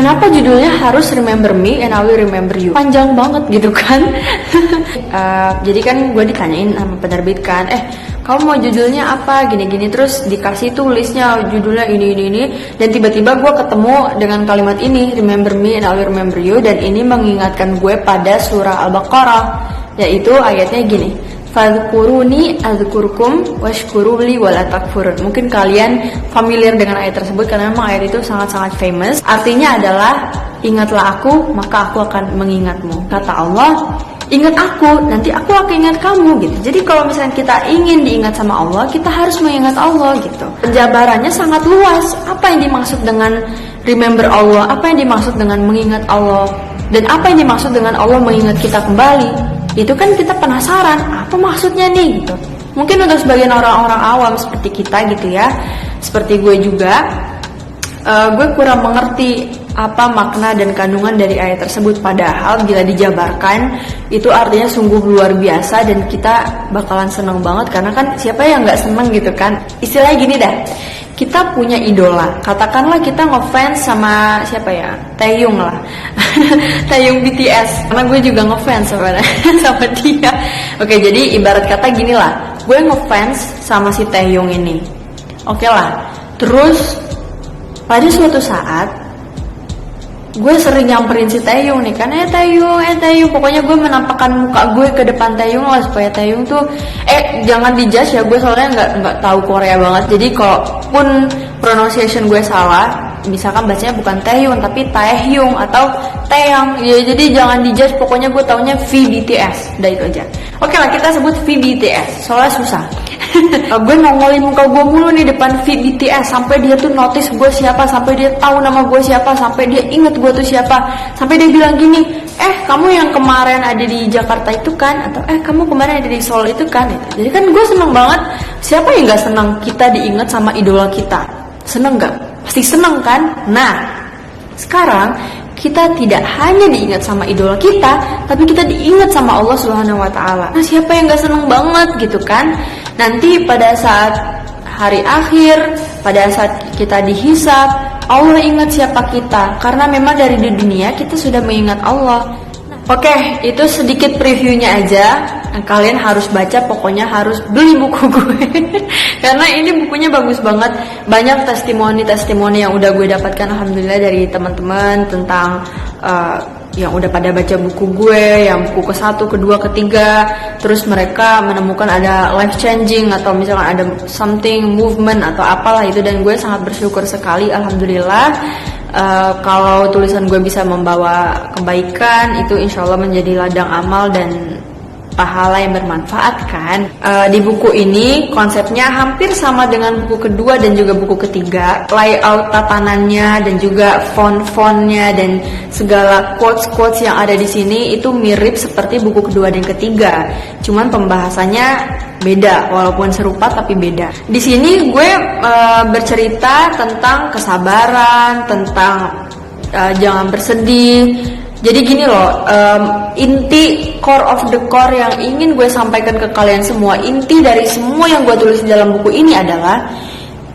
kenapa judulnya harus Remember Me and I Will Remember You? Panjang banget gitu kan. Jadi kan gue ditanyain sama penerbit kan, kamu mau judulnya apa, gini-gini, terus dikasih tuh listnya, judulnya ini, dan tiba-tiba gue ketemu dengan kalimat ini, Remember Me and I Will Remember You, dan ini mengingatkan gue pada surah Al-Baqarah, yaitu ayatnya gini, Fadhkuruni adzkurkum washkuruli wala takfurun. Mungkin kalian familiar dengan ayat tersebut karena memang ayat itu sangat-sangat famous. Artinya adalah, ingatlah aku, maka aku akan mengingatmu. Kata Allah, ingat aku, nanti aku akan ingat kamu gitu. Jadi kalau misalnya kita ingin diingat sama Allah, kita harus mengingat Allah gitu. Penjabarannya sangat luas. Apa yang dimaksud dengan remember Allah? Apa yang dimaksud dengan mengingat Allah? Dan apa yang dimaksud dengan Allah mengingat kita kembali? Itu kan kita penasaran, apa maksudnya nih gitu. Mungkin untuk sebagian orang-orang awam seperti kita gitu ya, seperti gue juga, gue kurang mengerti apa makna dan kandungan dari ayat tersebut. Padahal bila dijabarkan itu artinya sungguh luar biasa dan kita bakalan seneng banget. Karena kan siapa yang gak seneng gitu kan. Istilahnya gini dah, kita punya idola, katakanlah kita ngefans sama siapa ya, Taehyung lah. Taehyung BTS, karena gue juga ngefans sama dia. Oke, jadi ibarat kata gini lah, gue ngefans sama si Taehyung ini. Oke lah, terus pada suatu saat gue sering nyamperin si Taehyung nih kan, Taehyung, pokoknya gue menampakkan muka gue ke depan Taehyung lah supaya Taehyung tuh, jangan dijudge ya, gue soalnya nggak tahu Korea banget, jadi kalaupun pronunciation gue salah, misalkan bacanya bukan Taehyung tapi Taehyung atau Taeyang, ya jadi jangan dijudge, pokoknya gue taunya VBTS, udah itu aja. Oke lah, kita sebut VBTS, soalnya susah. Gue nongolin muka gue mulu nih depan VBTS sampai dia tuh notice gue siapa, sampai dia tahu nama gue siapa, sampai dia inget gue tuh siapa, sampai dia bilang gini, kamu yang kemarin ada di Jakarta itu kan, atau kamu kemarin ada di Seoul itu kan. Jadi kan gue seneng banget. Siapa yang gak seneng kita diingat sama idola kita? Seneng gak? Pasti seneng kan? Nah, sekarang kita tidak hanya diingat sama idola kita, tapi kita diingat sama Allah Subhanahu wa Ta'ala. Nah, siapa yang gak seneng banget gitu kan? Nanti pada saat hari akhir, pada saat kita dihisab, Allah ingat siapa kita, karena memang dari di dunia kita sudah mengingat Allah. Oke, itu sedikit previewnya aja. Nah, kalian harus baca, pokoknya harus beli buku gue. Karena ini bukunya bagus banget. Banyak testimoni yang udah gue dapatkan, alhamdulillah, dari teman-teman tentang yang udah pada baca buku gue, yang buku ke-1, ke-2, ke-3, terus mereka menemukan ada life changing atau misalkan ada something movement atau apalah itu, dan gue sangat bersyukur sekali, alhamdulillah. Kalau tulisan gue bisa membawa kebaikan, itu insya Allah menjadi ladang amal dan pahala yang bermanfaat kan. Di buku ini konsepnya hampir sama dengan buku kedua dan juga buku ketiga. Layout tatanannya dan juga font-fontnya dan segala quotes-quotes yang ada di sini itu mirip seperti buku kedua dan ketiga. Cuman pembahasannya beda, walaupun serupa tapi beda. Di sini gue bercerita tentang kesabaran, tentang jangan bersedih. Jadi gini loh, inti core of the core yang ingin gue sampaikan ke kalian semua, inti dari semua yang gue tulis di dalam buku ini adalah,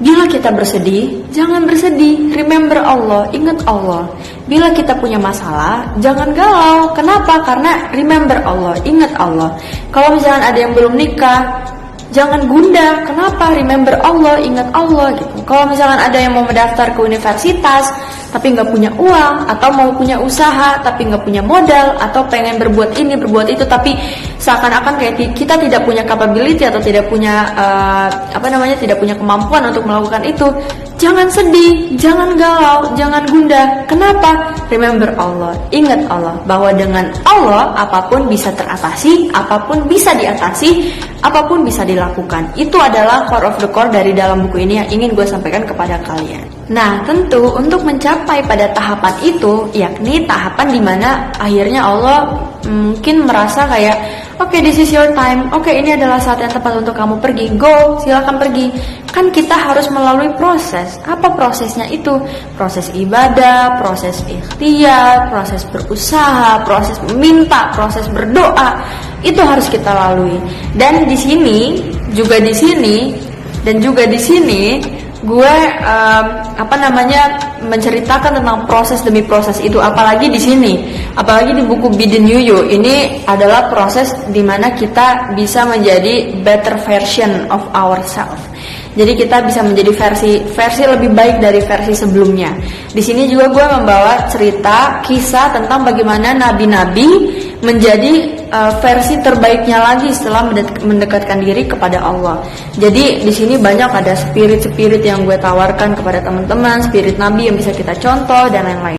bila kita bersedih, jangan bersedih, remember Allah, ingat Allah. Bila kita punya masalah, jangan galau. Kenapa? Karena remember Allah, ingat Allah. Kalau misalkan ada yang belum nikah, jangan gundah. Kenapa? Remember Allah, ingat Allah gitu. Kalau misalkan ada yang mau mendaftar ke universitas tapi nggak punya uang, atau mau punya usaha tapi nggak punya modal, atau pengen berbuat ini berbuat itu tapi seakan-akan kayak kita tidak punya capability atau tidak punya tidak punya kemampuan untuk melakukan itu, jangan sedih, jangan galau, jangan gundah. Kenapa? Remember Allah, ingat Allah, bahwa dengan Allah apapun bisa teratasi, apapun bisa diatasi, apapun bisa dilakukan. Itu adalah core of the core dari dalam buku ini yang ingin gue sampaikan kepada kalian. Nah, tentu untuk mencapai pada tahapan itu, yakni tahapan dimana akhirnya Allah mungkin merasa kayak, oke, this is your time, oke, ini adalah saat yang tepat untuk kamu pergi, go, silakan pergi. Kan kita harus melalui proses. Apa prosesnya itu? Proses ibadah, proses ikhtiar, proses berusaha, proses meminta, proses berdoa. Itu harus kita lalui. Dan di sini, juga di sini, dan juga di sini, gue menceritakan tentang proses demi proses itu. Apalagi di sini, apalagi di buku Be the New You, ini adalah proses dimana kita bisa menjadi better version of ourselves. Jadi kita bisa menjadi versi lebih baik dari versi sebelumnya. Di sini juga gue membawa cerita kisah tentang bagaimana nabi-nabi menjadi versi terbaiknya lagi setelah mendekatkan diri kepada Allah. Jadi di sini banyak ada spirit yang gue tawarkan kepada teman-teman, spirit nabi yang bisa kita contoh dan lain-lain.